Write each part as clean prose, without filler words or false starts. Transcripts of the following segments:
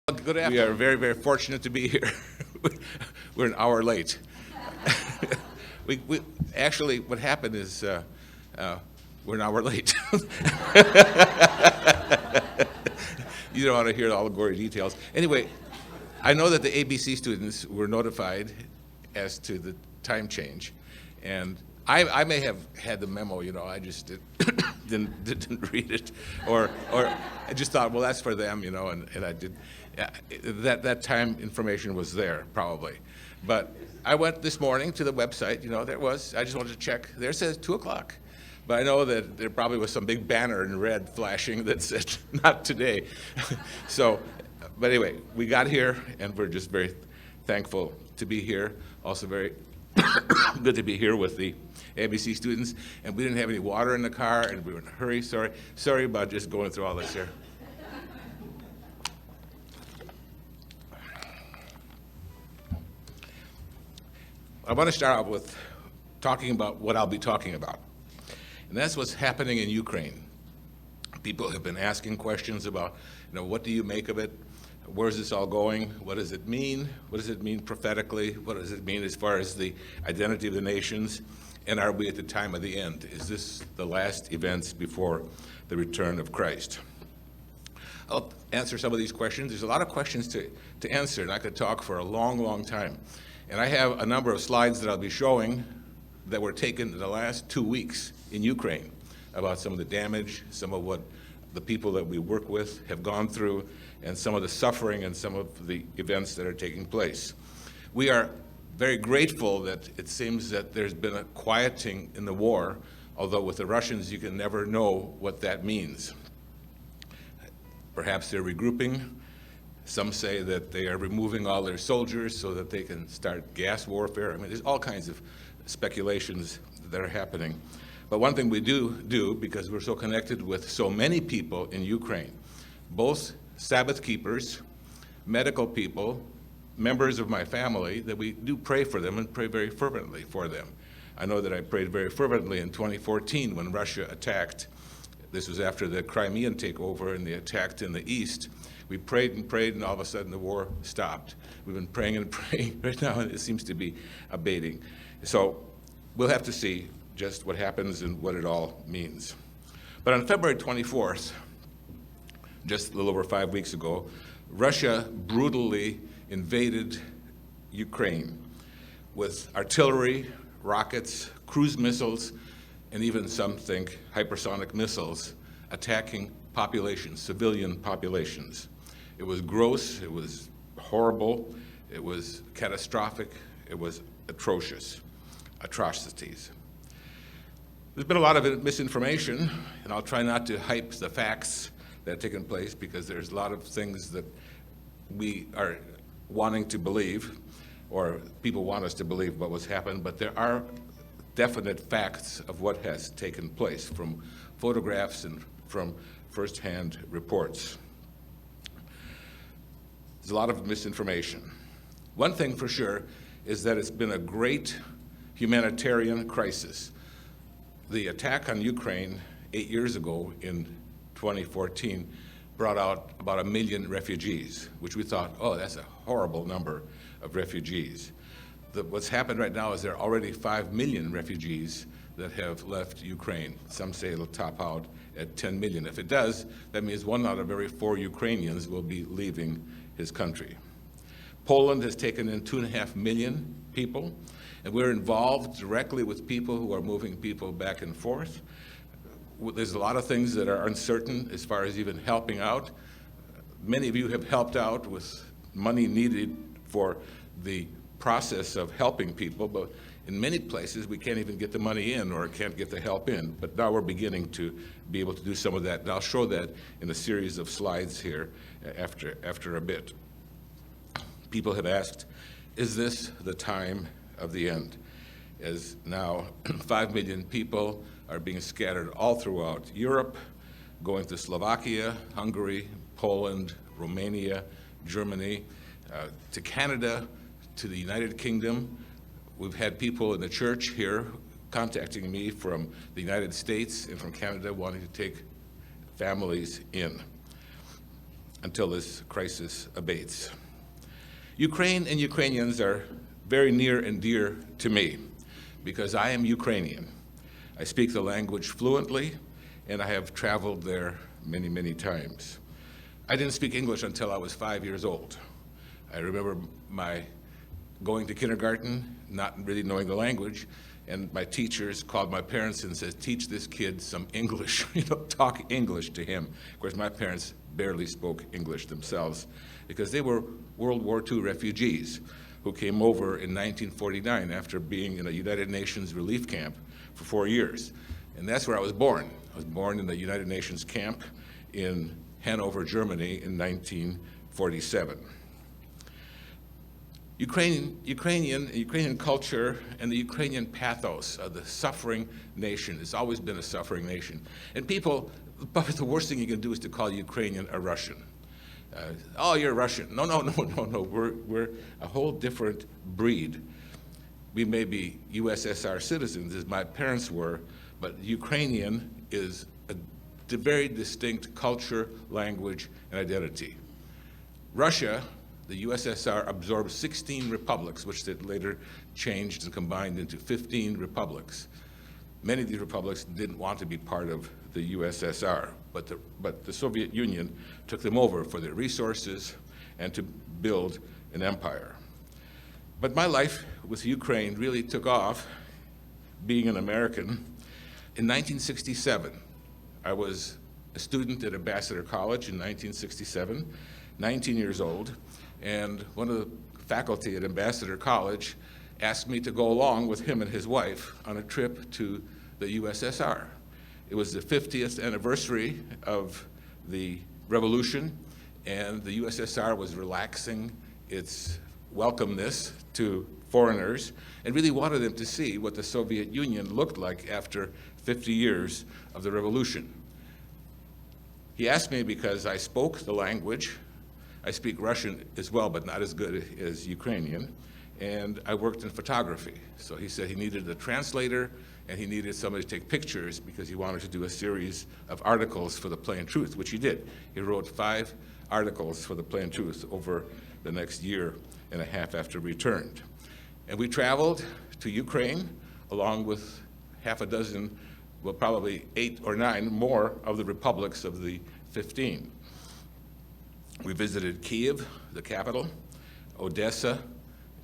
Good afternoon. We are very, very fortunate to be here. We're an hour late. we actually, what happened is we're an hour late. You don't want to hear all the gory details. Anyway, I know that the ABC students were notified as to the time change, and I may have had the memo. I just didn't read it, or I just thought, well, that's for them, and I did. That time information was there probably, but I went this morning to the website. There was. I just wanted to check. There it says 2:00, but I know that there probably was some big banner in red flashing that said not today. So, but anyway, we got here, and we're just very thankful to be here. Also very good to be here with the ABC students. And we didn't have any water in the car, and we were in a hurry. Sorry about just going through all this here. I want to start out with talking about what I'll be talking about. And that's what's happening in Ukraine. People have been asking questions about, what do you make of it? Where's this all going? What does it mean? What does it mean prophetically? What does it mean as far as the identity of the nations? And are we at the time of the end? Is this the last events before the return of Christ? I'll answer some of these questions. There's a lot of questions to answer, and I could talk for a long, long time. And I have a number of slides that I'll be showing that were taken in the last 2 weeks in Ukraine about some of the damage, some of what the people that we work with have gone through, and some of the suffering and some of the events that are taking place. We are very grateful that it seems that there's been a quieting in the war, although with the Russians you can never know what that means. Perhaps they're regrouping. Some say that they are removing all their soldiers so that they can start gas warfare. I mean, there's all kinds of speculations that are happening. But one thing we do, because we're so connected with so many people in Ukraine, both Sabbath keepers, medical people, members of my family, that we do pray for them and pray very fervently for them. I know that I prayed very fervently in 2014 when Russia attacked. This was after the Crimean takeover and they attacked in the east. We prayed, and all of a sudden the war stopped. We've been praying and praying right now, and it seems to be abating. So we'll have to see just what happens and what it all means. But on February 24th, just a little over 5 weeks ago, Russia brutally invaded Ukraine with artillery, rockets, cruise missiles, and even some think hypersonic missiles attacking populations, civilian populations. It was gross, it was horrible, it was catastrophic, it was atrocious, atrocities. There's been a lot of misinformation, and I'll try not to hype the facts that have taken place because there's a lot of things that we are wanting to believe, or people want us to believe what was happened, but there are definite facts of what has taken place from photographs and from first-hand reports. There's a lot of misinformation. One thing for sure is that it's been a great humanitarian crisis. The attack on Ukraine 8 years ago in 2014 brought out about 1 million refugees, which we thought, oh, that's a horrible number of refugees. What's happened right now is there are already 5 million refugees that have left Ukraine. Some say it'll top out at 10 million. If it does, that means 1 out of every 4 Ukrainians will be leaving his country. Poland has taken in 2.5 million people, and we're involved directly with people who are moving people back and forth. There's a lot of things that are uncertain as far as even helping out. Many of you have helped out with money needed for the process of helping people, but in many places we can't even get the money in or can't get the help in. But now we're beginning to be able to do some of that, and I'll show that in a series of slides here after a bit. People have asked, is this the time of the end? As now 5 million people are being scattered all throughout Europe, going to Slovakia, Hungary, Poland, Romania, Germany, to Canada, to the United Kingdom. We've had people in the church here contacting me from the United States and from Canada wanting to take families in. until this crisis abates. Ukraine and Ukrainians are very near and dear to me because I am Ukrainian. I speak the language fluently, and I have traveled there many, many times. I didn't speak English until I was 5 years old. I remember going to kindergarten, not really knowing the language, and my teachers called my parents and said, teach this kid some English, talk English to him. Of course, my parents barely spoke English themselves because they were World War II refugees who came over in 1949 after being in a United Nations relief camp for 4 years. And that's where I was born. I was born in the United Nations camp in Hanover, Germany in 1947. Ukrainian culture and the Ukrainian pathos of the suffering nation. It's always been a suffering nation. And people, probably the worst thing you can do is to call Ukrainian a Russian. Oh, you're Russian. No. We're a whole different breed. We may be USSR citizens, as my parents were, but Ukrainian is a very distinct culture, language, and identity. Russia, the USSR, absorbed 16 republics, which it later changed and combined into 15 republics. Many of these republics didn't want to be part of the USSR, but the Soviet Union took them over for their resources and to build an empire. But my life with Ukraine really took off, being an American. In 1967, I was a student at Ambassador College in 1967, 19 years old, and one of the faculty at Ambassador College asked me to go along with him and his wife on a trip to the USSR. It was the 50th anniversary of the revolution, and the USSR was relaxing its welcomeness to foreigners and really wanted them to see what the Soviet Union looked like after 50 years of the revolution. He asked me because I spoke the language. I speak Russian as well, but not as good as Ukrainian, and I worked in photography. So he said he needed a translator and he needed somebody to take pictures because he wanted to do a series of articles for the Plain Truth, which he did. He wrote 5 articles for the Plain Truth over the next year and a half after he returned. And we traveled to Ukraine along with half a dozen, well, probably 8 or 9 more of the republics of the 15. We visited Kiev, the capital, Odessa,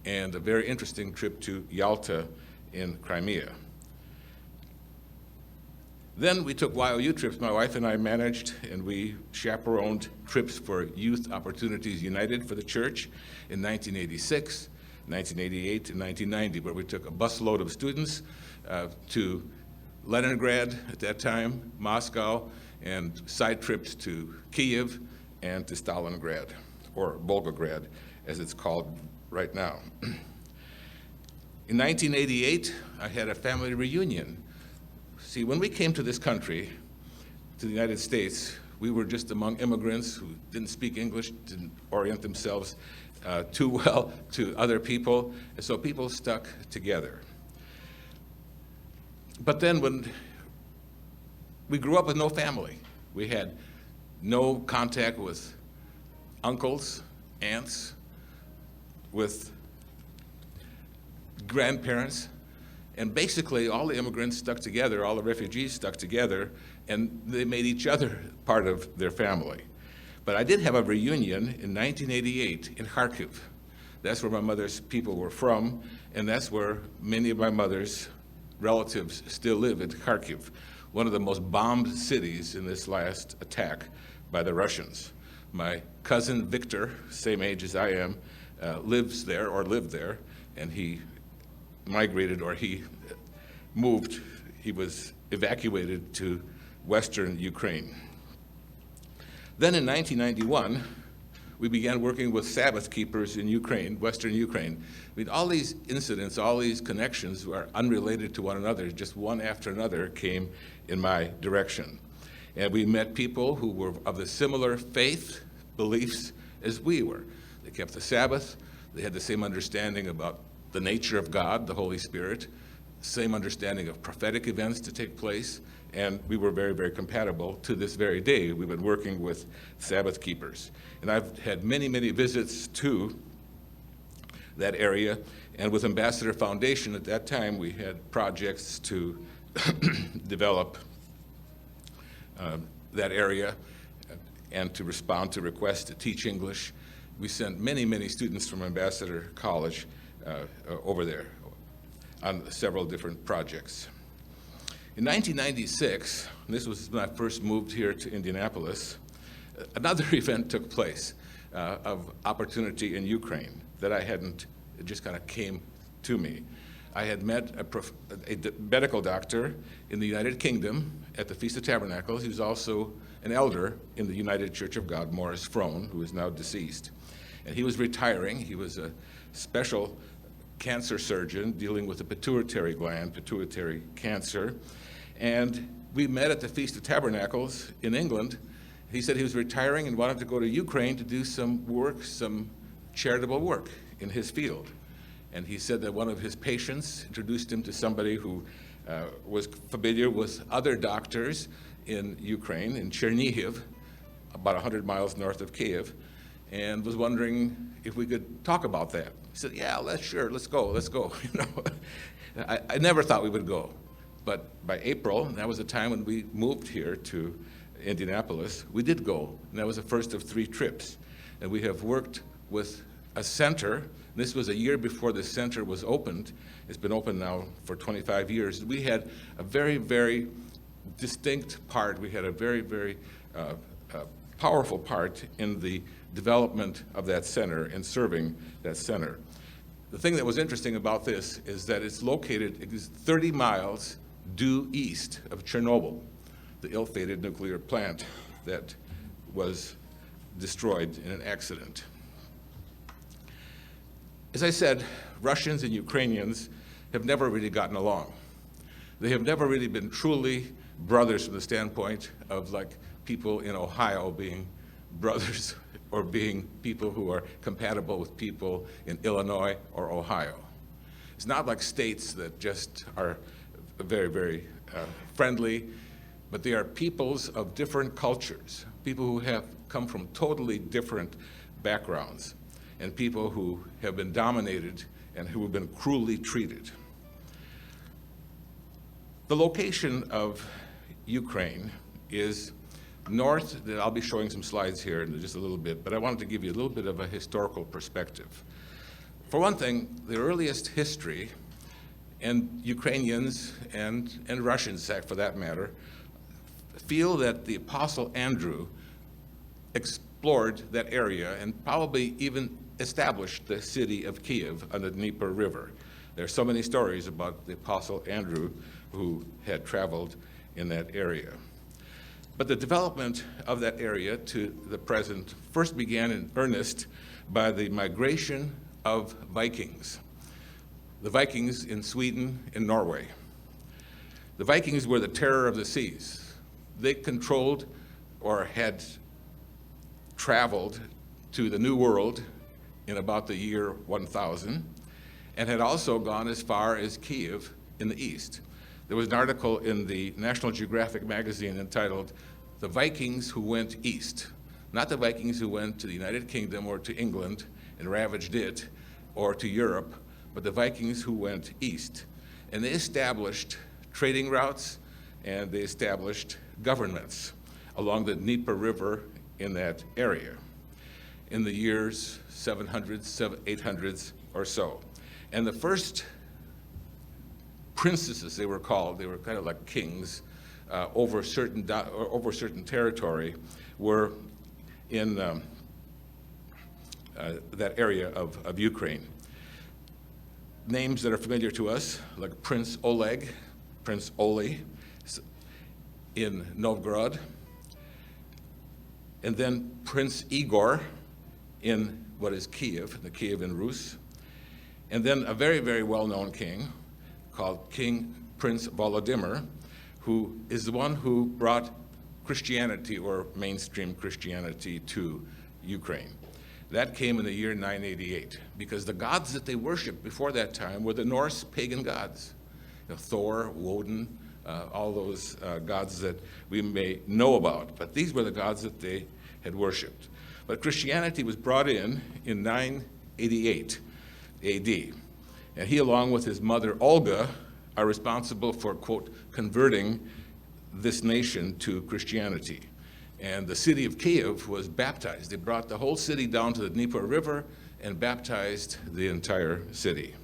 and a very interesting trip to Yalta in Crimea. Then we took YOU trips. My wife and I managed, and we chaperoned trips for Youth Opportunities United for the church in 1986, 1988, and 1990, where we took a busload of students to Leningrad at that time, Moscow, and side trips to Kiev and to Stalingrad, or Volgograd, as it's called right now. In 1988, I had a family reunion. See, when we came to this country, to the United States, we were just among immigrants who didn't speak English, didn't orient themselves too well to other people, and so people stuck together. But then when we grew up with no family, we had no contact with uncles, aunts, with grandparents, and basically all the immigrants stuck together, all the refugees stuck together, and they made each other part of their family. But I did have a reunion in 1988 in Kharkiv. That's where my mother's people were from, and that's where many of my mother's relatives still live, in Kharkiv, one of the most bombed cities in this last attack by the Russians. My cousin Victor, same age as I am, lives there, or lived there, and he migrated, or he moved, he was evacuated to Western Ukraine. Then in 1991, we began working with Sabbath keepers in Ukraine, Western Ukraine. I mean, all these incidents, all these connections are unrelated to one another, just one after another came in my direction. And we met people who were of the similar faith, beliefs as we were. They kept the Sabbath, they had the same understanding about the nature of God, the Holy Spirit, same understanding of prophetic events to take place, and we were very, very compatible to this very day. We've been working with Sabbath keepers. And I've had many, many visits to that area, and with Ambassador Foundation at that time, we had projects to develop that area and to respond to requests to teach English. We sent many, many students from Ambassador College over there on several different projects. In 1996, and this was when I first moved here to Indianapolis, another event took place of opportunity in Ukraine that I hadn't, it just kind of came to me. I had met a medical doctor in the United Kingdom at the Feast of Tabernacles. He was also an elder in the United Church of God, Morris Frone, who is now deceased. And he was retiring. He was a special cancer surgeon dealing with the pituitary gland, pituitary cancer. And we met at the Feast of Tabernacles in England. He said he was retiring and wanted to go to Ukraine to do some work, some charitable work in his field. And he said that one of his patients introduced him to somebody who was familiar with other doctors in Ukraine, in Chernihiv, about 100 miles north of Kiev, and was wondering if we could talk about that. He said, yeah, let's go. You know, I never thought we would go. But by April, and that was the time when we moved here to Indianapolis, we did go, and that was the first of 3 trips. And we have worked with a center. This was a year before the center was opened. It's been open now for 25 years. We had a very, very distinct part. We had a very, very powerful part in the development of that center and serving that center. The thing that was interesting about this is that it's located 30 miles due east of Chernobyl, the ill-fated nuclear plant that was destroyed in an accident. As I said, Russians and Ukrainians have never really gotten along. They have never really been truly brothers from the standpoint of like people in Ohio being brothers or being people who are compatible with people in Illinois or Ohio. It's not like states that just are very, very friendly, but they are peoples of different cultures, people who have come from totally different backgrounds, and people who have been dominated and who have been cruelly treated. The location of Ukraine is north. I'll be showing some slides here in just a little bit, but I wanted to give you a little bit of a historical perspective. For one thing, the earliest history, and Ukrainians and Russians, for that matter, feel that the Apostle Andrew explored that area and probably even established the city of Kiev on the Dnieper River. There are so many stories about the Apostle Andrew who had traveled in that area. But the development of that area to the present first began in earnest by the migration of Vikings. The Vikings in Sweden and Norway. The Vikings were the terror of the seas. They controlled or had traveled to the New World in about the year 1000 and had also gone as far as Kiev in the east. There was an article in the National Geographic magazine entitled "The Vikings Who Went East," not the Vikings who went to the United Kingdom or to England and ravaged it, or to Europe, but the Vikings who went east. And they established trading routes and they established governments along the Dnieper River in that area in the years 700s, 800s or so. And the first princesses, they were called, they were kind of like kings over certain territory, were in that area of Ukraine. Names that are familiar to us, like Prince Oleg, Prince Oli in Novgorod, and then Prince Igor in what is Kiev, the Kievan Rus, and then a very, very well-known king called King Prince Volodymyr, who is the one who brought Christianity or mainstream Christianity to Ukraine. That came in the year 988, because the gods that they worshiped before that time were the Norse pagan gods. Thor, Woden, all those gods that we may know about. But these were the gods that they had worshipped. But Christianity was brought in 988 AD. And he, along with his mother Olga, are responsible for, quote, converting this nation to Christianity. And the city of Kiev was baptized. They brought the whole city down to the Dnieper River and baptized the entire city.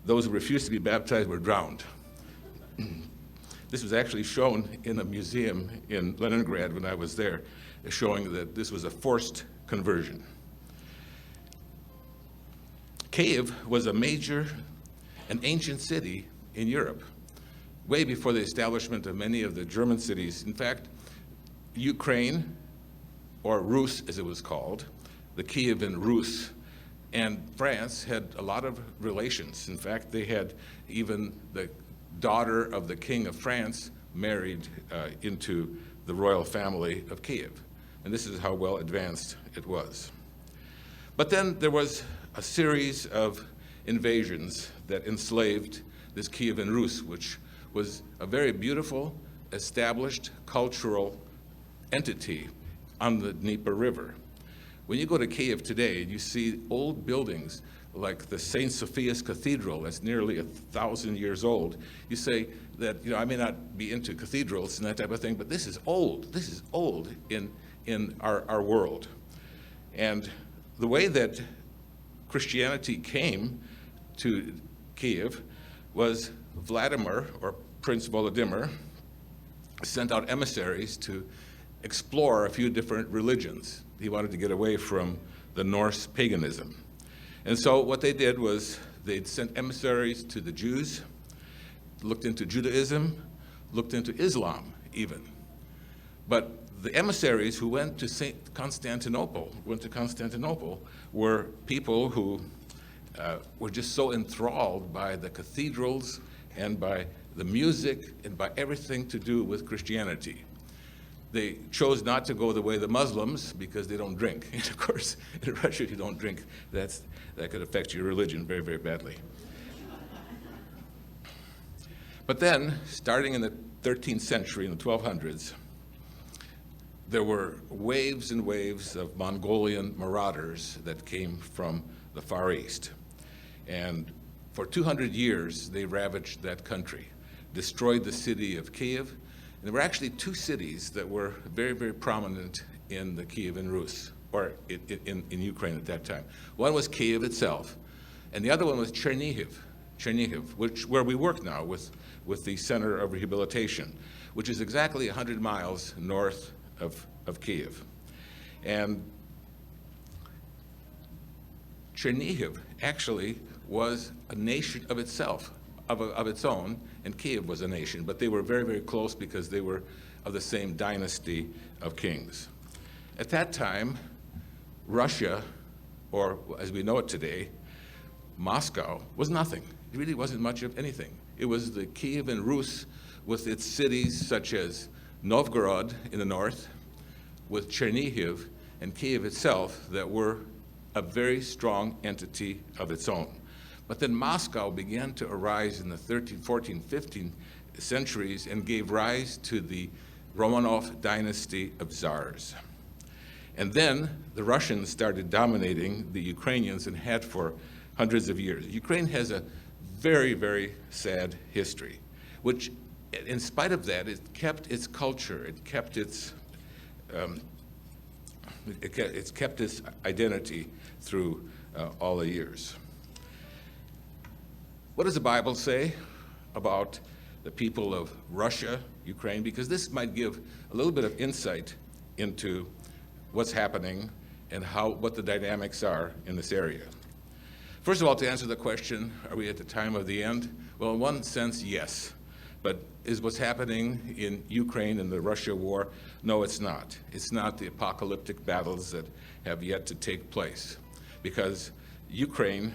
Those who refused to be baptized were drowned. This was actually shown in a museum in Leningrad when I was there, showing that this was a forced conversion. Kiev was an ancient city in Europe, way before the establishment of many of the German cities. In fact, Ukraine, or Rus as it was called, the Kievan Rus, and France had a lot of relations. In fact, they had even the daughter of the king of France married into the royal family of Kiev. And this is how well advanced it was. But then there was a series of invasions that enslaved this Kievan Rus, which was a very beautiful, established cultural entity on the Dnieper River. When you go to Kiev today, you see old buildings like the St. Sophia's Cathedral, that's nearly 1,000 years old. You say that, I may not be into cathedrals and that type of thing, but this is old. This is old in our world. And the way that Christianity came to Kiev was Vladimir, or Prince Volodymyr, sent out emissaries to explore a few different religions. He wanted to get away from the Norse paganism. And so what they did was they'd sent emissaries to the Jews, looked into Judaism, looked into Islam even. But the emissaries who went to Constantinople were people who were just so enthralled by the cathedrals and by the music and by everything to do with Christianity. They chose not to go the way of the Muslims because they don't drink. And of course, in Russia, if you don't drink, that could affect your religion very, very badly. But then, starting in the 13th century, in the 1200s, there were waves and waves of Mongolian marauders that came from the Far East. And for 200 years, they ravaged that country, destroyed the city of Kiev. And there were actually two cities that were very, very prominent in the Kievan Rus, or in Ukraine at that time. One was Kiev itself, and the other one was Chernihiv, where we work now with the Center of Rehabilitation, which is exactly 100 miles north of Kiev. And Chernihiv actually was a nation of itself, of its own, and Kiev was a nation, but they were very, very close because they were of the same dynasty of kings. At that time, Russia, or as we know it today, Moscow, was nothing. It really wasn't much of anything. It was the Kievan Rus with its cities such as Novgorod in the north, with Chernihiv and Kiev itself that were a very strong entity of its own. But then Moscow began to arise in the 13th, 14th, 15th centuries and gave rise to the Romanov dynasty of czars. And then the Russians started dominating the Ukrainians and had for hundreds of years. Ukraine has a very, very sad history, which in spite of that, it kept its culture, it kept its identity through all the years. What does the Bible say about the people of Russia, Ukraine? Because this might give a little bit of insight into what's happening and what the dynamics are in this area. First of all, to answer the question, are we at the time of the end? Well, in one sense, yes. But is what's happening in Ukraine and the Russia war? No, it's not. It's not the apocalyptic battles that have yet to take place, because Ukraine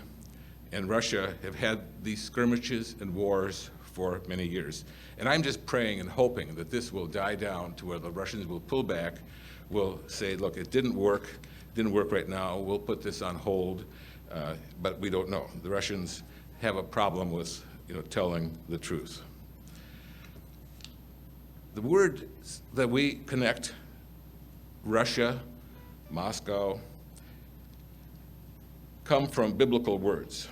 and Russia have had these skirmishes and wars for many years. And I'm just praying and hoping that this will die down to where the Russians will pull back, will say, look, it didn't work right now, we'll put this on hold, but we don't know. The Russians have a problem with telling the truth. The words that we connect Russia, Moscow, come from biblical words.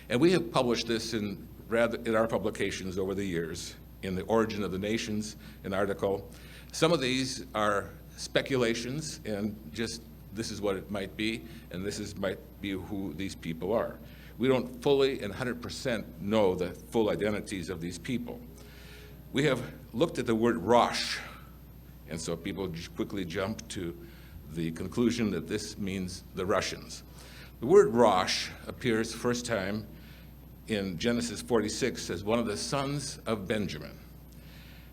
And we have published this in our publications over the years, in the Origin of the Nations, an article. Some of these are speculations, and just this is what it might be, and might be who these people are. We don't fully and 100% know the full identities of these people. We have looked at the word Rosh, and so people quickly jump to the conclusion that this means the Russians. The word Rosh appears first time in Genesis 46 as one of the sons of Benjamin.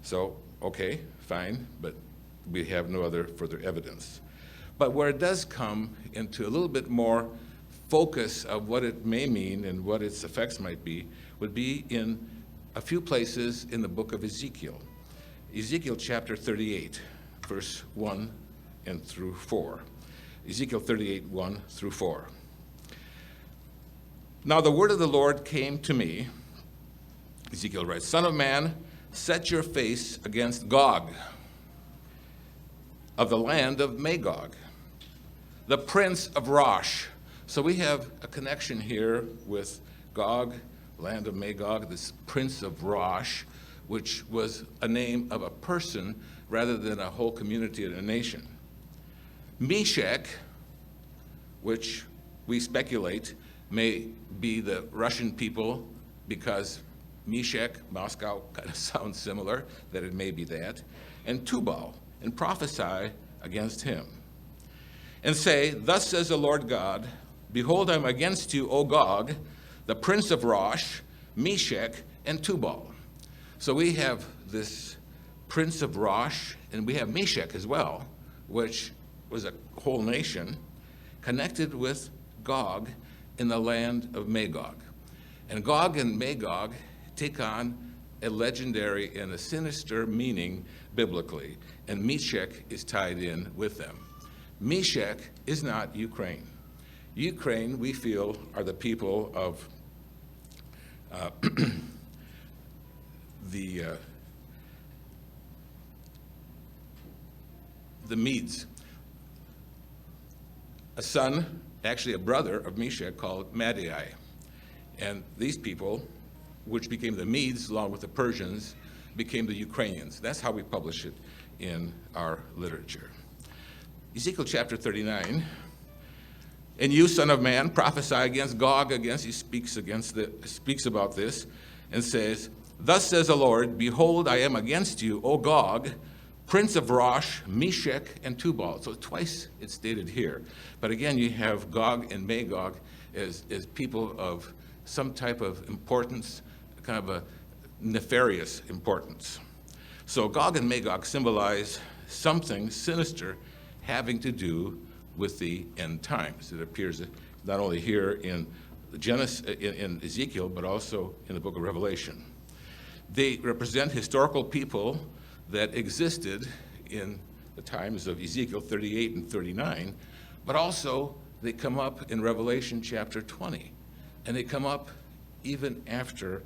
So, okay, fine, but we have no other further evidence. But where it does come into a little bit more focus of what it may mean and what its effects might be would be in a few places in the book of Ezekiel. Ezekiel chapter 38, verse 1 and through 4. Ezekiel 38, 1 through 4. Now the word of the Lord came to me, Ezekiel writes, Son of man, set your face against Gog of the land of Magog, the prince of Rosh. So we have a connection here with Gog, land of Magog, this prince of Rosh, which was a name of a person rather than a whole community and a nation. Meshech, which we speculate may be the Russian people because Meshech, Moscow, kind of sounds similar, that it may be that, and Tubal, and prophesy against him. And say, Thus says the Lord God, Behold, I am against you, O Gog, the prince of Rosh, Meshech, and Tubal. So we have this prince of Rosh, and we have Meshech as well, which was a whole nation, connected with Gog in the land of Magog. And Gog and Magog take on a legendary and a sinister meaning biblically, and Meshech is tied in with them. Meshech is not Ukraine. Ukraine, we feel, are the people of the Medes. A son, actually a brother of Meshech, called Madai. And these people, which became the Medes along with the Persians, became the Ukrainians. That's how we publish it in our literature. Ezekiel chapter 39. And you, son of man, prophesy against Gog, he speaks about this, and says, Thus says the Lord, Behold, I am against you, O Gog, prince of Rosh, Meshech, and Tubal. So twice it's stated here. But again, you have Gog and Magog as people of some type of importance, kind of a nefarious importance. So Gog and Magog symbolize something sinister having to do with the end times. It appears not only here in Ezekiel, but also in the book of Revelation. They represent historical people that existed in the times of Ezekiel 38 and 39, but also they come up in Revelation chapter 20, and they come up even after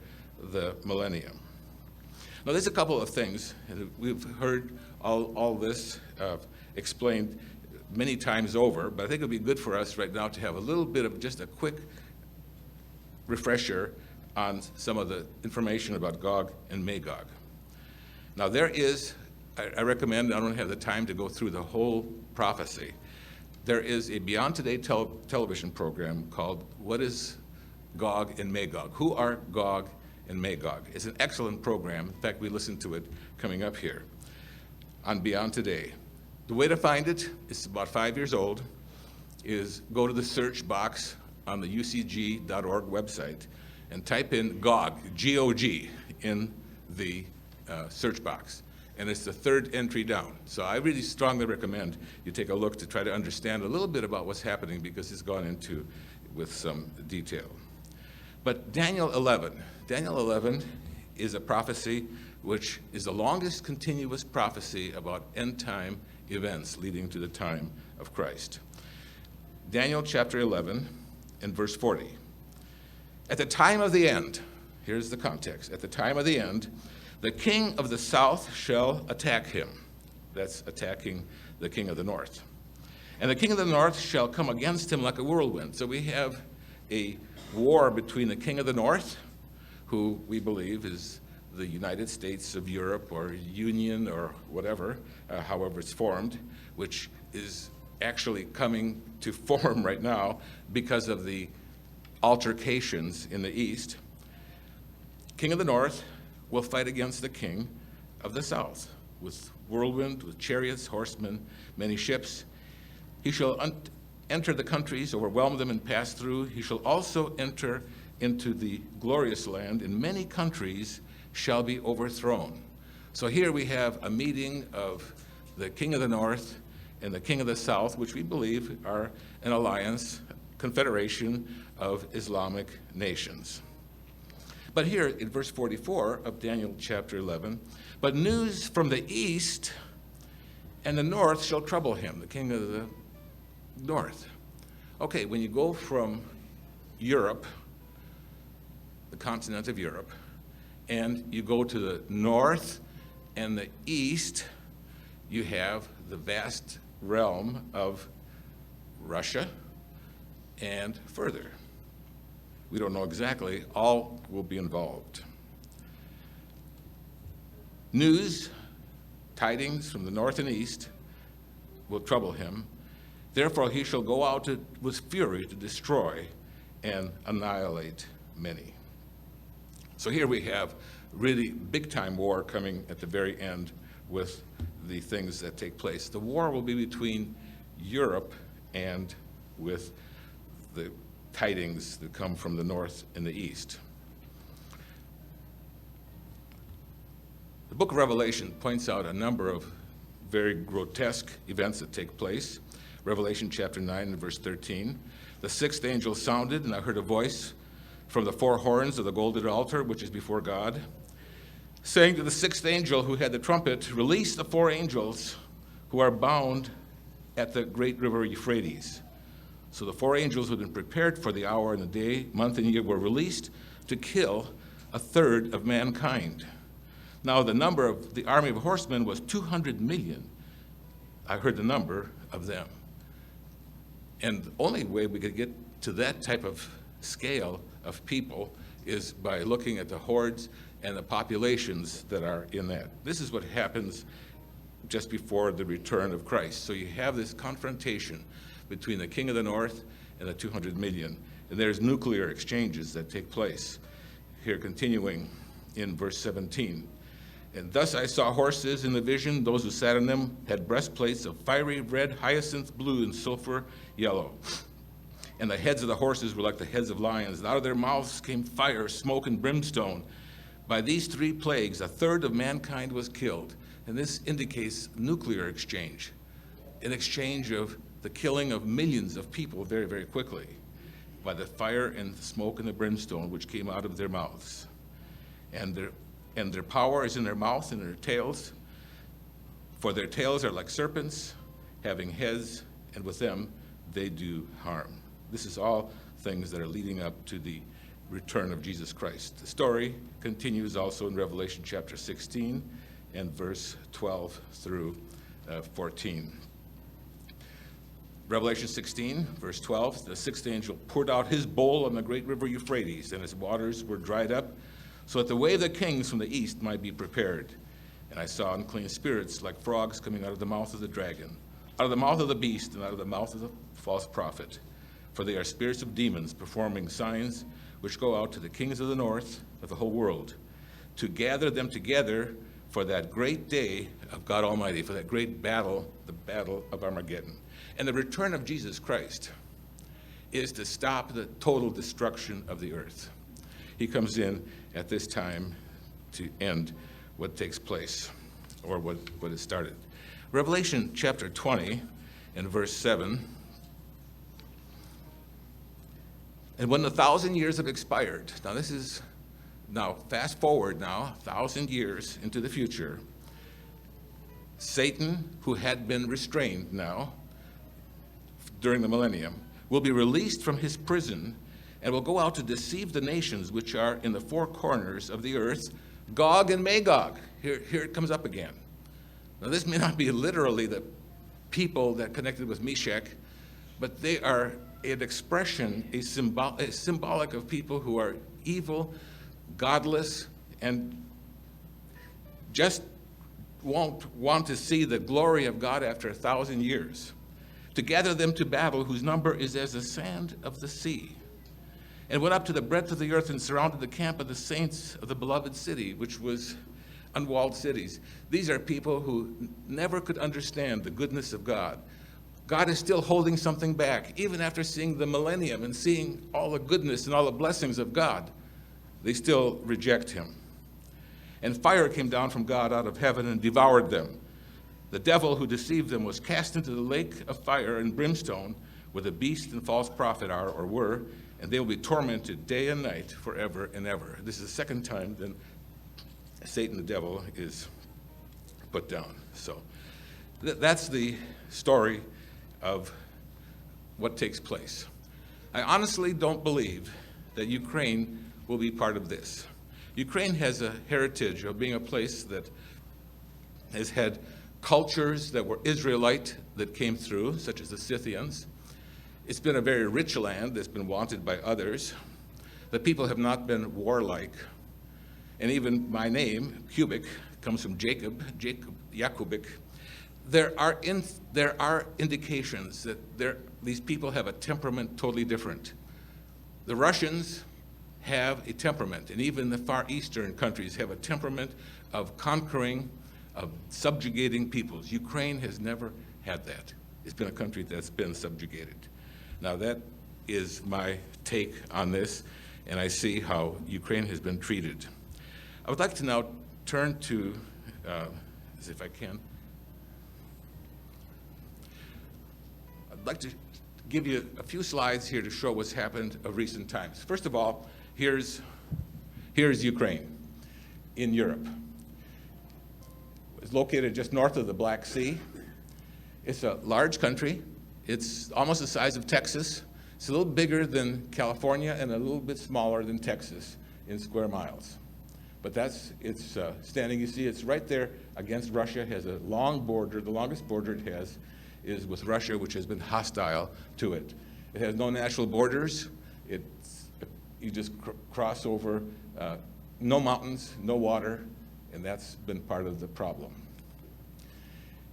the millennium. Now, there's a couple of things. We've heard all this explained many times over, but I think it would be good for us right now to have a little bit of just a quick refresher on some of the information about Gog and Magog. Now there is, I recommend, I don't have the time to go through the whole prophecy. There is a Beyond Today television program called What is Gog and Magog? Who are Gog and Magog? It's an excellent program. In fact, we listened to it coming up here on Beyond Today. The way to find it, it's about 5 years old, is go to the search box on the ucg.org website and type in Gog, G-O-G, in the search box. And it's the third entry down. So I really strongly recommend you take a look to try to understand a little bit about what's happening, because it's gone into with some detail. But Daniel 11 is a prophecy which is the longest continuous prophecy about end time events leading to the time of Christ. Daniel chapter 11 and verse 40. At the time of the end, Here's the context. At the time of the end, the king of the south shall attack him. That's attacking the king of the north. And the king of the north shall come against him like a whirlwind. So we have a war between the king of the north, who we believe is the United States of Europe or Union or whatever, however it's formed, which is actually coming to form right now because of the altercations in the east. King of the north will fight against the king of the south with whirlwind, with chariots, horsemen, many ships. He shall enter the countries, overwhelm them, and pass through. He shall also enter into the glorious land, and many countries shall be overthrown. So here we have a meeting of the king of the north and the king of the south, which we believe are an alliance, confederation of Islamic nations. But here in verse 44 of Daniel chapter 11, but news from the east and the north shall trouble him, the king of the north. Okay, when you go from Europe, the continent of Europe, and you go to the north and the east, you have the vast realm of Russia and further. We don't know exactly. All will be involved. News, tidings from the north and east will trouble him. Therefore he shall go out with fury to destroy and annihilate many. So here we have really big-time war coming at the very end with the things that take place. The war will be between Europe and with the tidings that come from the north and the east. The book of Revelation points out a number of very grotesque events that take place. Revelation chapter 9 and verse 13. The sixth angel sounded, and I heard a voice from the four horns of the golden altar, which is before God, saying to the sixth angel who had the trumpet, release the four angels who are bound at the great river Euphrates. So the four angels who had been prepared for the hour and the day, month and year were released to kill a third of mankind. Now the number of the army of horsemen was 200 million. I heard the number of them. And the only way we could get to that type of scale of people is by looking at the hordes and the populations that are in that. This is what happens just before the return of Christ. So you have this confrontation between the king of the north and the 200 million. And there's nuclear exchanges that take place. Here, continuing in verse 17. And thus I saw horses in the vision. Those who sat on them had breastplates of fiery red, hyacinth blue, and sulfur yellow. And the heads of the horses were like the heads of lions. And out of their mouths came fire, smoke, and brimstone. By these three plagues, a third of mankind was killed. And this indicates nuclear exchange, an exchange of the killing of millions of people very, very quickly by the fire and the smoke and the brimstone which came out of their mouths. And their power is in their mouth and their tails, for their tails are like serpents, having heads, and with them they do harm. This is all things that are leading up to the return of Jesus Christ. The story continues also in Revelation chapter 16 and verse 12 through 14. Revelation 16, verse 12, the sixth angel poured out his bowl on the great river Euphrates, and its waters were dried up, so that the way of the kings from the east might be prepared. And I saw unclean spirits like frogs coming out of the mouth of the dragon, out of the mouth of the beast, and out of the mouth of the false prophet. For they are spirits of demons performing signs which go out to the kings of the north of the whole world, to gather them together for that great day of God Almighty, for that great battle, the battle of Armageddon. And the return of Jesus Christ is to stop the total destruction of the earth. He comes in at this time to end what takes place, or what has started. Revelation chapter 20 and verse 7. And when the 1,000 years have expired, now fast forward 1,000 years into the future, Satan, who had been restrained now during the millennium, will be released from his prison and will go out to deceive the nations which are in the four corners of the earth, Gog and Magog. Here it comes up again. Now, this may not be literally the people that connected with Meshach, but they are an expression, a symbolic of people who are evil, godless, and just won't want to see the glory of God after 1,000 years. To gather them to battle, whose number is as the sand of the sea. And went up to the breadth of the earth and surrounded the camp of the saints of the beloved city, which was unwalled cities. These are people who never could understand the goodness of God. God is still holding something back. Even after seeing the millennium and seeing all the goodness and all the blessings of God, they still reject him. And fire came down from God out of heaven and devoured them. The devil who deceived them was cast into the lake of fire and brimstone, where the beast and false prophet are or were, and they will be tormented day and night forever and ever. This is the second time that Satan, the devil, is put down. So that's the story of what takes place. I honestly don't believe that Ukraine will be part of this. Ukraine has a heritage of being a place that has had cultures that were Israelite that came through, such as the Scythians. It's been a very rich land that's been wanted by others. The people have not been warlike. And even my name, Kubik, comes from Jakubik. There are indications that these people have a temperament totally different. The Russians have a temperament, and even the Far Eastern countries have a temperament of conquering, of subjugating peoples. Ukraine has never had that. It's been a country that's been subjugated. Now that is my take on this, and I see how Ukraine has been treated. I would like to now turn to, as if I can, I'd like to give you a few slides here to show what's happened of recent times. First of all, here's Ukraine in Europe. It's located just north of the Black Sea. It's a large country. It's almost the size of Texas. It's a little bigger than California and a little bit smaller than Texas in square miles. But it's standing, you see, it's right there against Russia, has a long border. The longest border it has is with Russia, which has been hostile to it. It has no natural borders. You just cross over, no mountains, no water, and that's been part of the problem.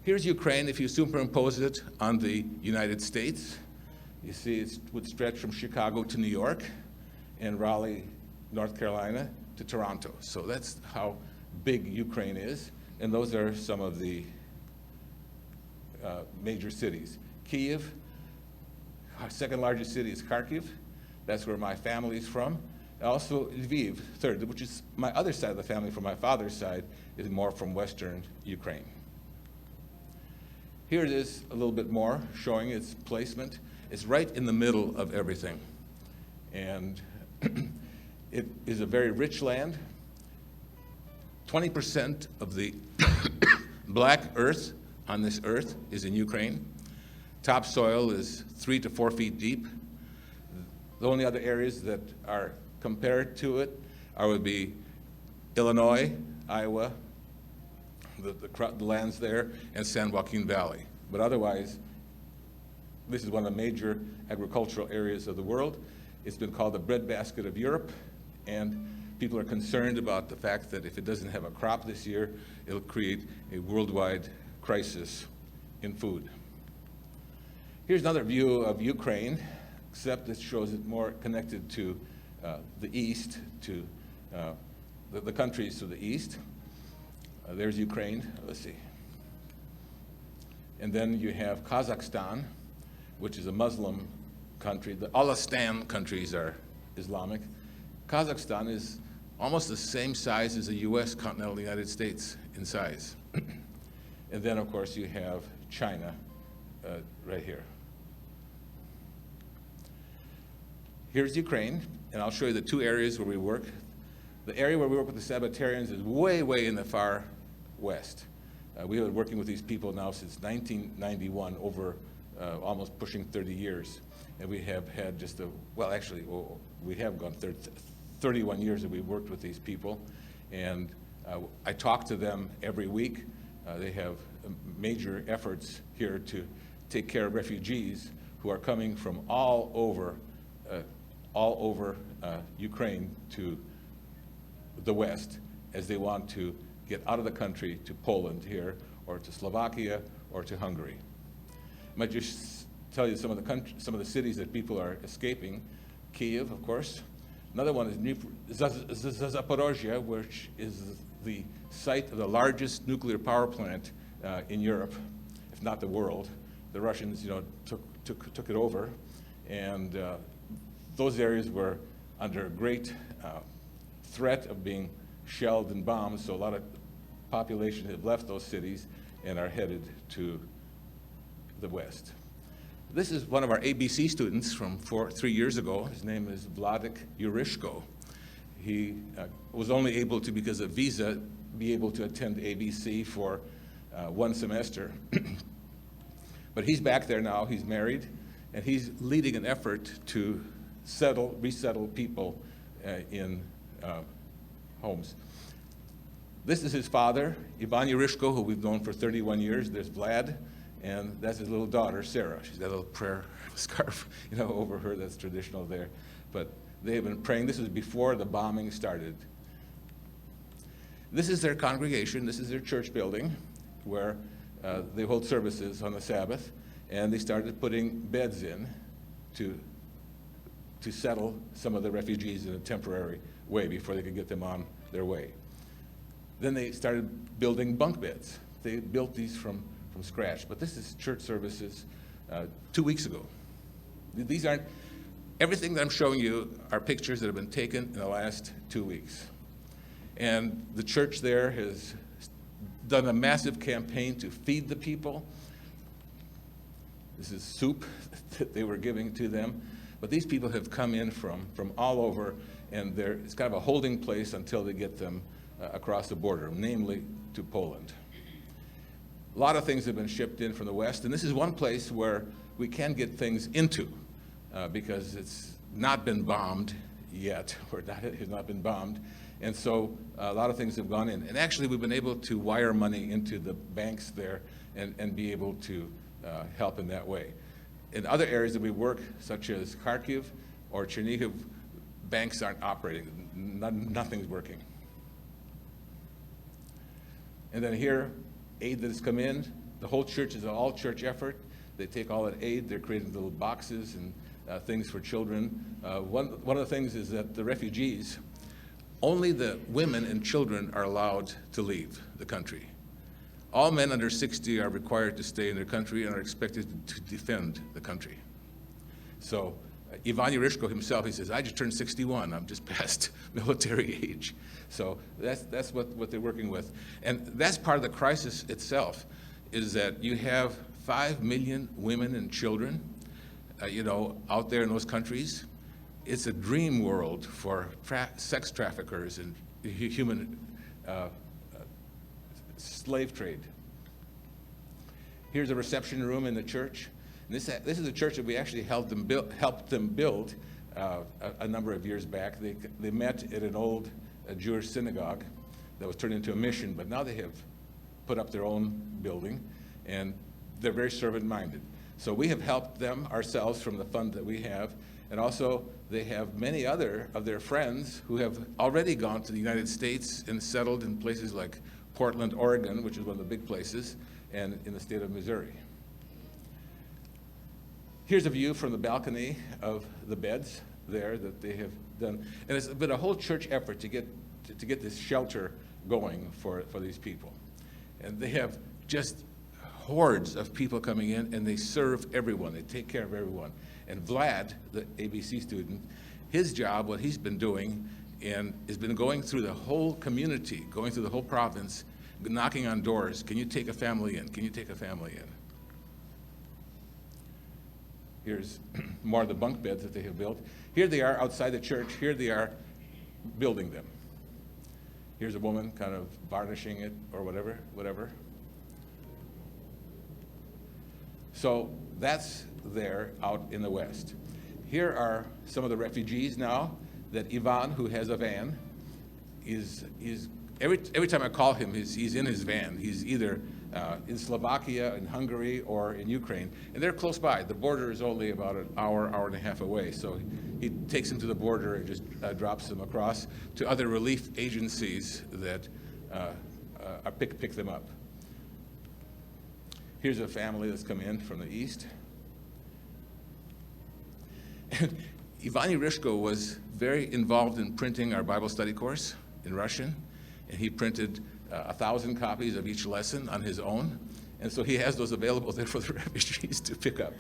Here's Ukraine. If you superimpose it on the United States, you see it would stretch from Chicago to New York and Raleigh, North Carolina to Toronto. So that's how big Ukraine is, and those are some of the major cities. Kyiv, our second largest city is Kharkiv. That's where my family's from. Also Lviv, third, which is my other side of the family from my father's side, is more from western Ukraine. Here it is a little bit more, showing its placement. It's right in the middle of everything. And it is a very rich land. 20% of the black earth on this earth is in Ukraine. Topsoil is 3 to 4 feet deep. The only other areas that are compared to it would be Illinois, Iowa, the lands there, and San Joaquin Valley. But otherwise, this is one of the major agricultural areas of the world. It's been called the breadbasket of Europe, and people are concerned about the fact that if it doesn't have a crop this year, it'll create a worldwide crisis in food. Here's another view of Ukraine, except it shows it more connected to the east, to the countries to the east. There's Ukraine, let's see. And then you have Kazakhstan, which is a Muslim country. All the Stan countries are Islamic. Kazakhstan is almost the same size as the US continental United States in size. And then, of course, you have China right here. Here's Ukraine, and I'll show you the two areas where we work. The area where we work with the Sabbatarians is way, way in the far west. We have been working with these people now since 1991, over almost pushing 30 years. And we have had just we have gone 31 years that we've worked with these people. And I talk to them every week. They have major efforts here to take care of refugees who are coming from all over Ukraine to the West, as they want to get out of the country to Poland here, or to Slovakia, or to Hungary. I might just tell you some of the cities that people are escaping. Kiev, of course. Another one is Zaporozhye, which is the site of the largest nuclear power plant in Europe, if not the world. The Russians, took it over, and those areas were under great threat of being shelled and bombed. So a lot of population have left those cities and are headed to the West. This is one of our ABC students from 3 years ago. His name is Vladek Yurishko. He was only able to, because of visa, be able to attend ABC for 1 semester. But he's back there now, he's married, and he's leading an effort to resettle people in homes. This is his father, Ivan Yurishko, who we've known for 31 years. There's Vlad, and that's his little daughter, Sarah. She's got a little prayer scarf, over her that's traditional there. But they have been praying. This was before the bombing started. This is their congregation. This is their church building where they hold services on the Sabbath. And they started putting beds in to settle some of the refugees in a temporary way before they could get them on their way. Then they started building bunk beds. They built these from scratch. But this is church services 2 weeks ago. These aren't, everything that I'm showing you are pictures that have been taken in the last 2 weeks. And the church there has done a massive campaign to feed the people. This is soup that they were giving to them. But these people have come in from all over, and it's kind of a holding place until they get them across the border, namely to Poland. A lot of things have been shipped in from the West, and this is one place where we can get things into because it's not been bombed yet, or it has not been bombed. And so a lot of things have gone in. And actually, we've been able to wire money into the banks there and be able to help in that way. In other areas that we work, such as Kharkiv or Chernihiv, banks aren't operating. Nothing's working. And then here, aid that has come in. The whole church is an all-church effort. They take all that aid. They're creating little boxes and things for children. One of the things is that the refugees, only the women and children are allowed to leave the country. All men under 60 are required to stay in their country and are expected to defend the country. So Ivan Yurishko himself, he says, I just turned 61. I'm just past military age. So that's what they're working with. And that's part of the crisis itself, is that you have 5 million women and children, out there in those countries. It's a dream world for sex traffickers and human slave trade. Here's a reception room in the church. And this is a church that we actually helped them build a number of years back. They met at an old Jewish synagogue that was turned into a mission, but now they have put up their own building, and they're very servant-minded. So we have helped them ourselves from the fund that we have, and also they have many other of their friends who have already gone to the United States and settled in places like Portland, Oregon, which is one of the big places, and in the state of Missouri. Here's a view from the balcony of the beds there that they have done. And it's been a whole church effort to get this shelter going for these people. And they have just hordes of people coming in, and they serve everyone. They take care of everyone. And Vlad, the ABC student, his job, what he's been doing, and has been going through the whole community, going through the whole province, knocking on doors. Can you take a family in? Can you take a family in? Here's more of the bunk beds that they have built. Here they are outside the church. Here they are building them. Here's a woman kind of varnishing it or whatever. So that's there out in the west. Here are some of the refugees now that Ivan, who has a van, is every time I call him, he's in his van. He's either in Slovakia, in Hungary, or in Ukraine, and they're close by. The border is only about an hour and a half away, so he takes them to the border and just drops them across to other relief agencies that pick them up. Here's a family that's come in from the east. And Ivani Rishko was very involved in printing our Bible study course in Russian, and he printed 1,000 copies of each lesson on his own, and so he has those available there for the refugees to pick up.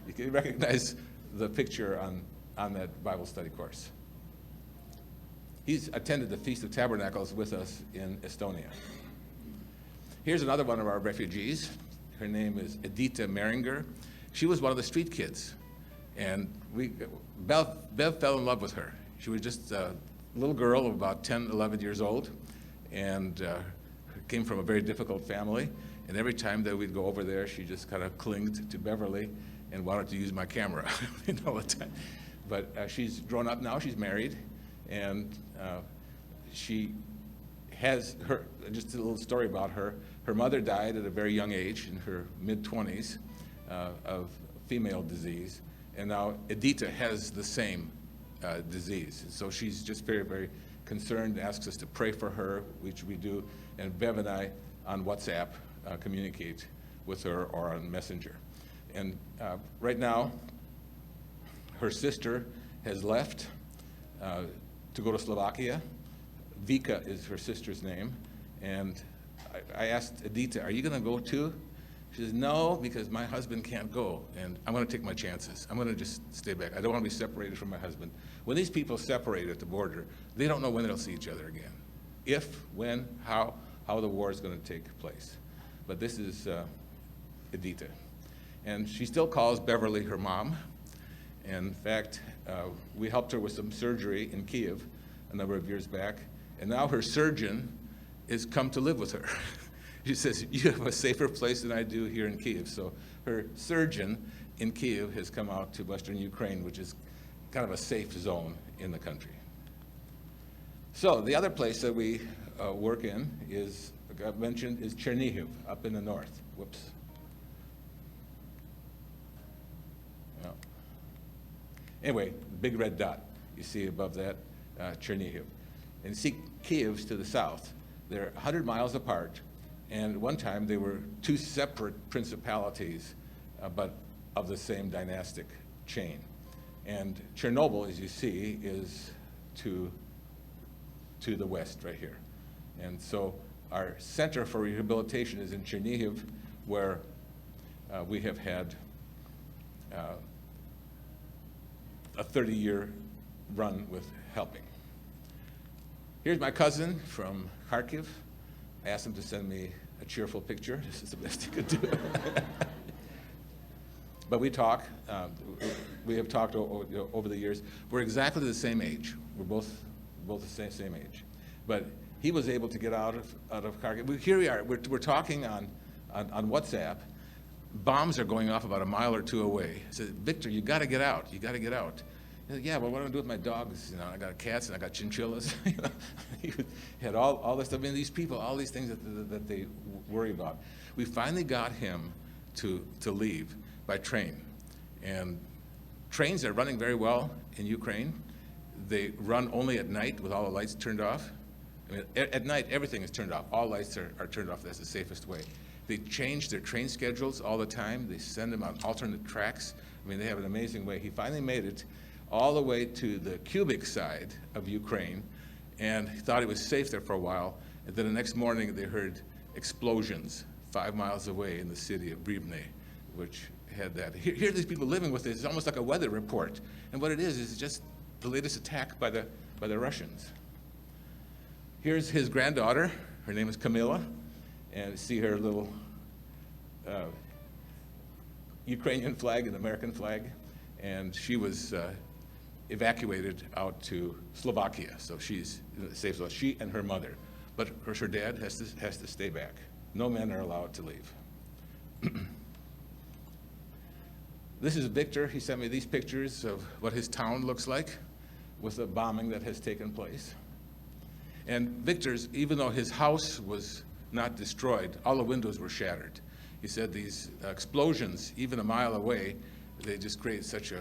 You can recognize the picture on that Bible study course. He's attended the Feast of Tabernacles with us in Estonia. Here's another one of our refugees. Her name is Edita Meringer. She was one of the street kids, and Bev fell in love with her. She was just a little girl of about 10, 11 years old, and came from a very difficult family. And every time that we'd go over there, she just kind of clinged to Beverly and wanted to use my camera all the time. But she's grown up now, she's married, and she has her, just a little story about her. Her mother died at a very young age, in her mid-20s, of female disease, and now Edita has the same disease. So she's just very, very concerned, asks us to pray for her, which we do, and Bev and I on WhatsApp communicate with her or on Messenger. And right now, her sister has left to go to Slovakia. Vika is her sister's name, and I asked Edita, are you going to go too? She says, no, because my husband can't go, and I'm going to take my chances. I'm going to just stay back. I don't want to be separated from my husband. When these people separate at the border, they don't know when they'll see each other again. If, when, how the war is going to take place. But this is Edita. And she still calls Beverly her mom. And in fact, we helped her with some surgery in Kyiv a number of years back. And now her surgeon has come to live with her. She says, you have a safer place than I do here in Kyiv. So her surgeon in Kyiv has come out to Western Ukraine, which is kind of a safe zone in the country. So the other place that we work in is, like I mentioned, is Chernihiv, up in the north. Whoops. Yeah. Anyway, big red dot you see above that, Chernihiv. And you see Kyiv's to the south. They're 100 miles apart. And at one time, they were two separate principalities, but of the same dynastic chain. And Chernobyl, as you see, is to the west right here. And so our center for rehabilitation is in Chernihiv, where we have had a 30-year run with helping. Here's my cousin from Kharkiv. I asked him to send me a cheerful picture. This is the best he could do. But we talk. We have talked over the years. We're exactly the same age. We're both the same age. But he was able to get out of Kharkiv. Here we are. We're talking on WhatsApp. Bombs are going off about a mile or two away. I said, Victor, you got to get out. You got to get out. He said, yeah, well, what do I do with my dogs? You know, I got cats and I got chinchillas. He had all this stuff. I mean, these people, all these things that they worry about. We finally got him to leave by train. And trains are running very well in Ukraine. They run only at night with all the lights turned off. I mean, at night, everything is turned off. All lights are turned off. That's the safest way. They change their train schedules all the time. They send them on alternate tracks. I mean, they have an amazing way. He finally made it all the way to the Kubik side of Ukraine, and he thought he was safe there for a while. And then the next morning, they heard explosions 5 miles away in the city of Brivne, which had that. Here are these people living with this. It's almost like a weather report. And what it is just the latest attack by the Russians. Here's his granddaughter. Her name is Camilla. And see her little Ukrainian flag and American flag. And she was evacuated out to Slovakia. So she's safe. So she and her mother. But of course, her dad has to stay back. No men are allowed to leave. This is Victor. He sent me these pictures of what his town looks like with the bombing that has taken place. And Victor's, even though his house was not destroyed, all the windows were shattered. He said these explosions, even a mile away, they just create such a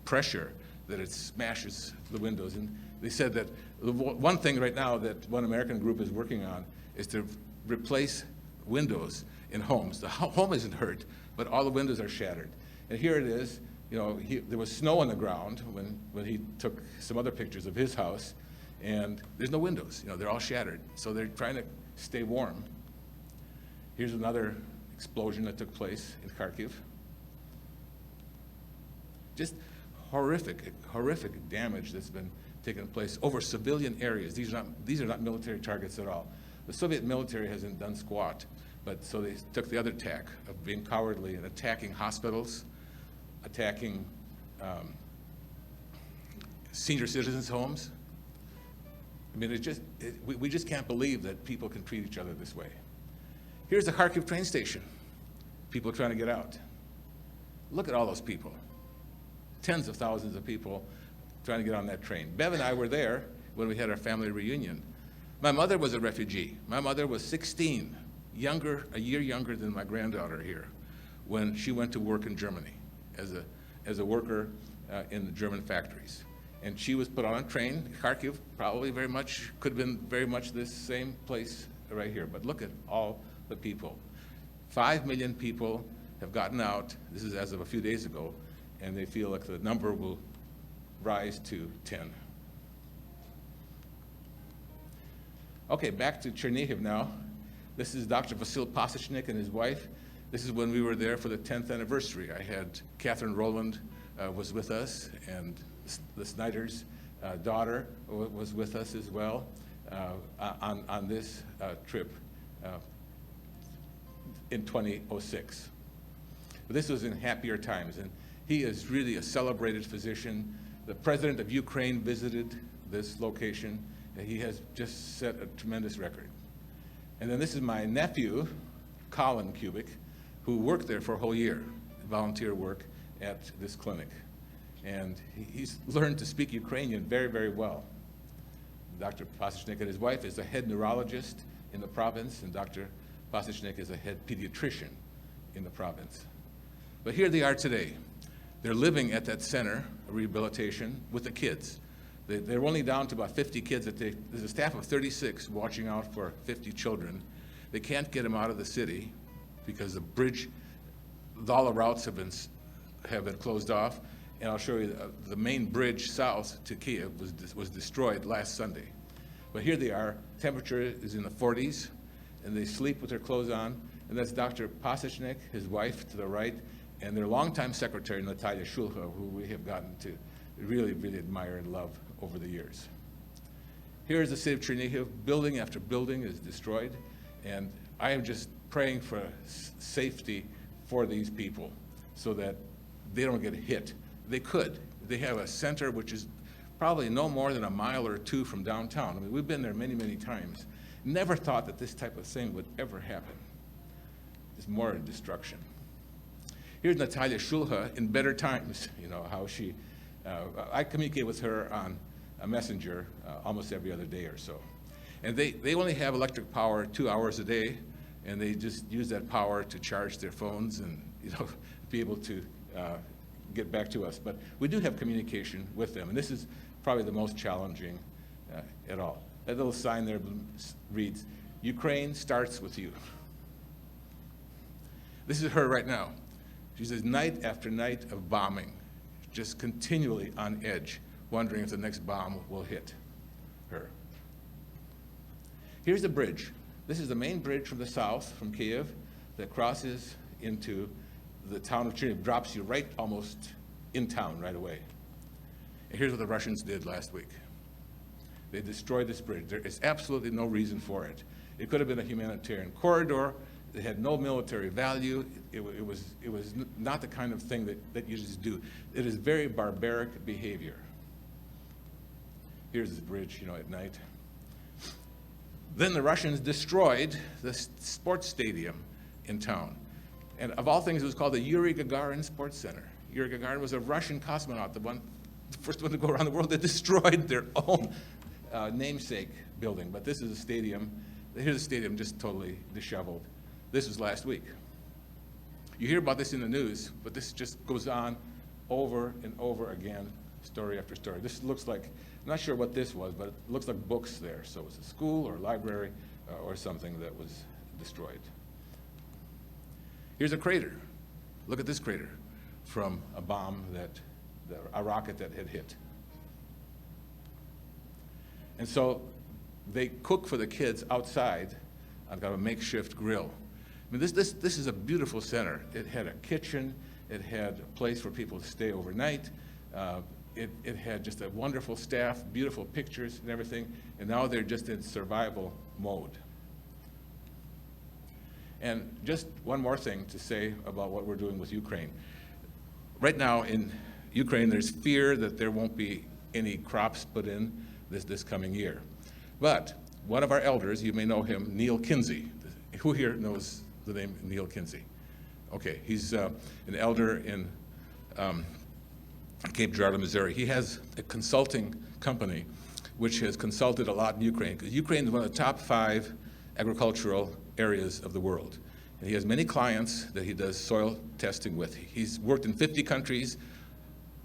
pressure that it smashes the windows. And they said that the one thing right now that one American group is working on is to replace windows in homes. The home isn't hurt, but all the windows are shattered. And here it is. You know, there was snow on the ground when he took some other pictures of his house, and there's no windows. You know, they're all shattered. So they're trying to stay warm. Here's another explosion that took place in Kharkiv. Just horrific damage that's been taking place over civilian areas. These are not military targets at all. The Soviet military hasn't done squat, but so they took the other tack of being cowardly and attacking hospitals, attacking senior citizens' homes. I mean, we just can't believe that people can treat each other this way. Here's the Kharkiv train station. People trying to get out. Look at all those people. Tens of thousands of people trying to get on that train. Bev and I were there when we had our family reunion. My mother was a refugee. My mother was 16, a year younger than my granddaughter here, when she went to work in Germany as a worker in the German factories. And she was put on a train. Kharkiv probably could have been very much this same place right here. But look at all the people. 5 million people have gotten out. This is as of a few days ago, and they feel like the number will rise to 10. Okay, back to Chernihiv now. This is Dr. Vasil Pasechnik and his wife. This is when we were there for the 10th anniversary. I had Catherine Rowland was with us, and the Snyder's daughter was with us as well on this trip in 2006. But this was in happier times, and he is really a celebrated physician. The president of Ukraine visited this location, and he has just set a tremendous record. And then this is my nephew, Colin Kubik, who worked there for a whole year, volunteer work at this clinic. And he's learned to speak Ukrainian very, very well. Dr. Pasechnik and his wife is a head neurologist in the province, and Dr. Pasechnik is a head pediatrician in the province. But here they are today. They're living at that center of rehabilitation with the kids. They're only down to about 50 kids. There's a staff of 36 watching out for 50 children. They can't get them out of the city because the bridge, all the routes have been closed off. And I'll show you the main bridge south to Kiev was destroyed last Sunday. But here they are. Temperature is in the 40s, and they sleep with their clothes on. And that's Dr. Pasechnik, his wife to the right, and their longtime secretary, Natalia Shulha, who we have gotten to really, really admire and love over the years. Here is the city of Chernihiv. Building after building is destroyed, and I am just praying for safety for these people so that they don't get hit. They could. They have a center which is probably no more than a mile or two from downtown. I mean, we've been there many, many times. Never thought that this type of thing would ever happen. It's more destruction. Here's Natalia Shulha in better times, you know, how she, I communicate with her on a messenger almost every other day or so. And they only have electric power 2 hours a day, and they just use that power to charge their phones and, you know, be able to get back to us. But we do have communication with them, and this is probably the most challenging at all. That little sign there reads, "Ukraine starts with you." This is her right now. She says night after night of bombing, just continually on edge, wondering if the next bomb will hit her. Here's the bridge. This is the main bridge from the south, from Kiev, that crosses into the town of Chernihiv, drops you right almost in town right away. And here's what the Russians did last week. They destroyed this bridge. There is absolutely no reason for it. It could have been a humanitarian corridor. It had no military value. It was not the kind of thing that you just do. It is very barbaric behavior. Here's this bridge, you know, at night. Then the Russians destroyed the sports stadium in town. And of all things, it was called the Yuri Gagarin Sports Center. Yuri Gagarin was a Russian cosmonaut, the first one to go around the world that destroyed their own namesake building. But this is a stadium. Here's a stadium just totally disheveled. This was last week. You hear about this in the news, but this just goes on over and over again, story after story. This looks like, I'm not sure what this was, but it looks like books there. So it's a school or a library or something that was destroyed. Here's a crater. Look at this crater from a bomb a rocket that had hit. And so they cook for the kids outside on kind of a makeshift grill. I mean, this is a beautiful center. It had a kitchen. It had a place for people to stay overnight. It had just a wonderful staff, beautiful pictures and everything, and now they're just in survival mode. And just one more thing to say about what we're doing with Ukraine. Right now in Ukraine, there's fear that there won't be any crops put in this coming year. But one of our elders, you may know him, Neil Kinsey. Who here knows the name Neil Kinsey? Okay, he's an elder in Cape Girardeau, Missouri. He has a consulting company which has consulted a lot in Ukraine, because Ukraine is one of the top 5 agricultural areas of the world. And he has many clients that he does soil testing with. He's worked in 50 countries,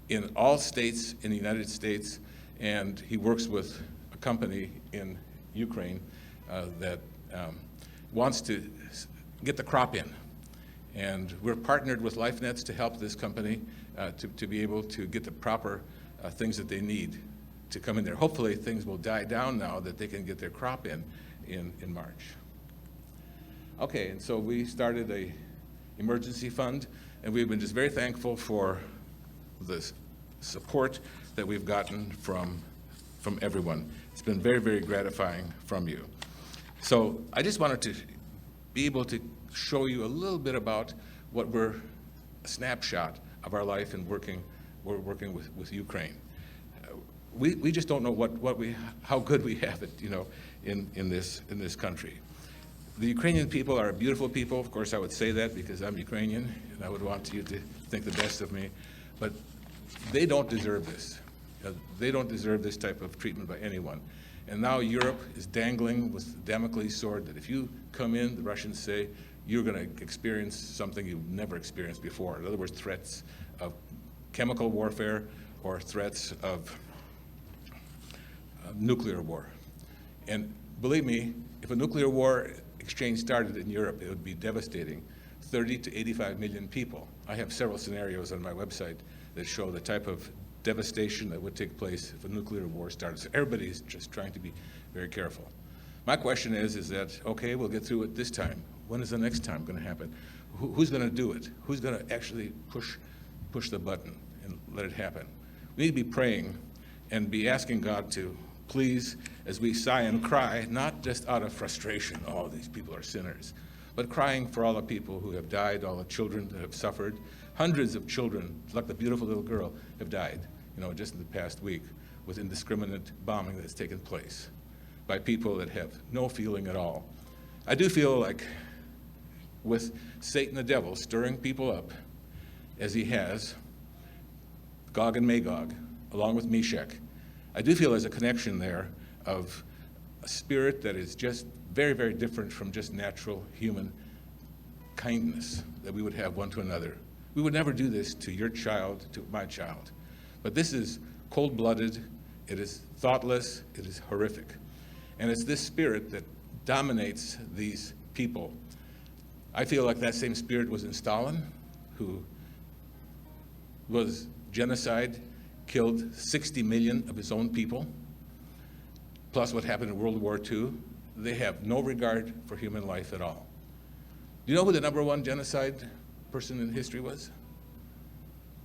in all states in the United States, and he works with a company in Ukraine that wants to get the crop in. And we're partnered with LifeNets to help this company to be able to get the proper things that they need to come in there. Hopefully things will die down now that they can get their crop in March. Okay, and so we started a emergency fund, and we've been just very thankful for the support that we've gotten from everyone. It's been very, very gratifying from you. So I just wanted to be able to show you a little bit about a snapshot of our life and we're working with Ukraine. We just don't know how good we have it, in this country. The Ukrainian people are a beautiful people. Of course, I would say that because I'm Ukrainian, and I would want you to think the best of me. But they don't deserve this. They don't deserve this type of treatment by anyone. And now Europe is dangling with the Damocles sword that if you come in, the Russians say, you're going to experience something you've never experienced before. In other words, threats of chemical warfare or threats of nuclear war. And believe me, if a nuclear war exchange started in Europe, it would be devastating. 30 to 85 million people. I have several scenarios on my website that show the type of devastation that would take place if a nuclear war started. So everybody's just trying to be very careful. My question is that, okay, we'll get through it this time. When is the next time going to happen? Who's going to do it? Who's going to actually push the button and let it happen? We need to be praying and be asking God to please, as we sigh and cry, not just out of frustration, oh, these people are sinners, but crying for all the people who have died, all the children that have suffered. Hundreds of children, like the beautiful little girl, have died, just in the past week with indiscriminate bombing that has taken place by people that have no feeling at all. I do feel like with Satan the devil stirring people up, as he has, Gog and Magog, along with Meshach, I do feel there's a connection there of a spirit that is just very, very different from just natural human kindness that we would have one to another. We would never do this to your child, to my child. But this is cold-blooded, it is thoughtless, it is horrific. And it's this spirit that dominates these people. I feel like that same spirit was in Stalin, who was genocide, killed 60 million of his own people, plus what happened in World War II. They have no regard for human life at all. Do you know who the #1 genocide person in history was?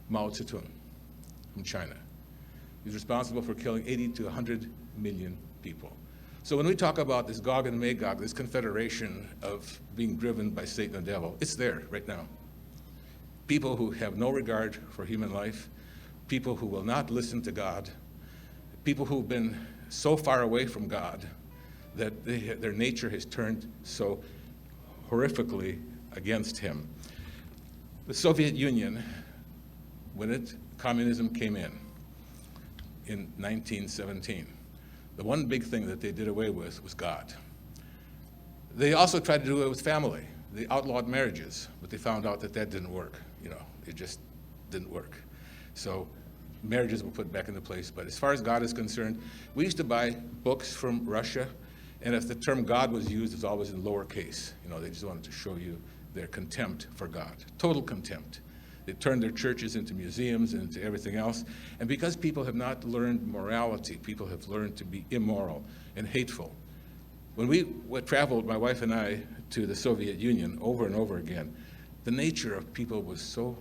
Mao Zedong from China. He's responsible for killing 80 to 100 million people. So when we talk about this Gog and Magog, this confederation of being driven by Satan and the devil, it's there right now. People who have no regard for human life, people who will not listen to God, people who've been so far away from God that their nature has turned so horrifically against him. The Soviet Union when communism came in 1917, the one big thing that they did away with was God. They also tried to do away with family. They outlawed marriages, but they found out that didn't work. It just didn't work. So marriages were put back into place. But as far as God is concerned, we used to buy books from Russia, and if the term God was used, it's always in lowercase. They just wanted to show you their contempt for God, total contempt. They turned their churches into museums and into everything else. And because people have not learned morality, people have learned to be immoral and hateful. When we traveled, my wife and I, to the Soviet Union over and over again, the nature of people was so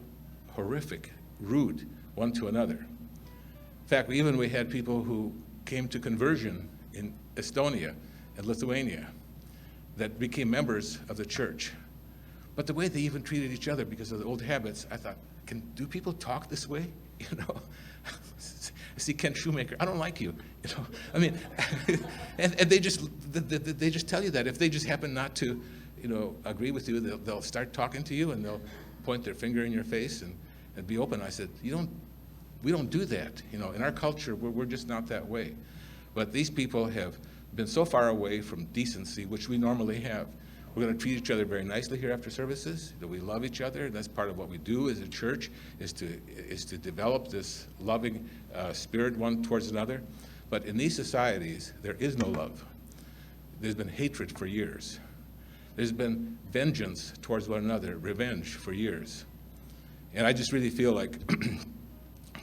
horrific, rude, one to another. In fact, we had people who came to conversion in Estonia and Lithuania that became members of the church. But the way they even treated each other because of the old habits, I thought, do people talk this way? I see Ken Shoemaker, I don't like you. and they just tell you that. If they just happen not to, agree with you, they'll start talking to you and they'll point their finger in your face and be open. I said, we don't do that. In our culture, we're just not that way. But these people have been so far away from decency, which we normally have. We're going to treat each other very nicely here after services, that we love each other. That's part of what we do as a church, is to develop this loving spirit one towards another. But in these societies, there is no love. There's been hatred for years. There's been vengeance towards one another, revenge for years. And I just really feel like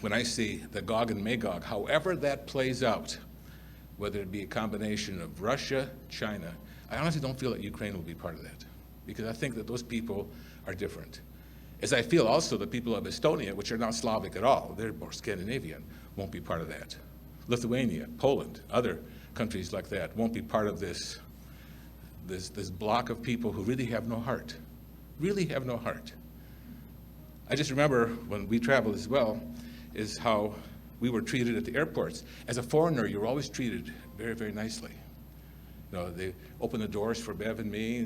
when I see the Gog and Magog, however that plays out, whether it be a combination of Russia, China, I honestly don't feel that Ukraine will be part of that, because I think that those people are different. As I feel also the people of Estonia, which are not Slavic at all, they're more Scandinavian, won't be part of that. Lithuania, Poland, other countries like that won't be part of this block of people who really have no heart, really have no heart. I just remember when we traveled as well, is how we were treated at the airports. As a foreigner, you were always treated very, very nicely. They open the doors for Bev and me,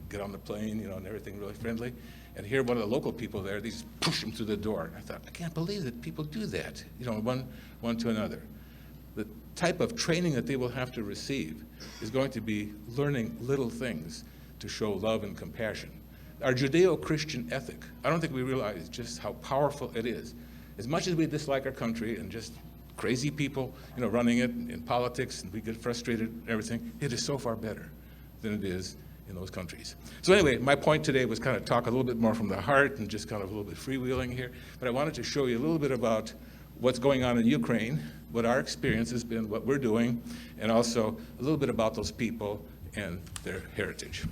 get on the plane, and everything really friendly. And here, one of the local people there, they just push them through the door. And I thought, I can't believe that people do that, one to another. The type of training that they will have to receive is going to be learning little things to show love and compassion. Our Judeo-Christian ethic, I don't think we realize just how powerful it is. As much as we dislike our country and just crazy people, running it in politics, and we get frustrated and everything, it is so far better than it is in those countries. So anyway, my point today was kind of talk a little bit more from the heart and just kind of a little bit freewheeling here, but I wanted to show you a little bit about what's going on in Ukraine, what our experience has been, what we're doing, and also a little bit about those people and their heritage.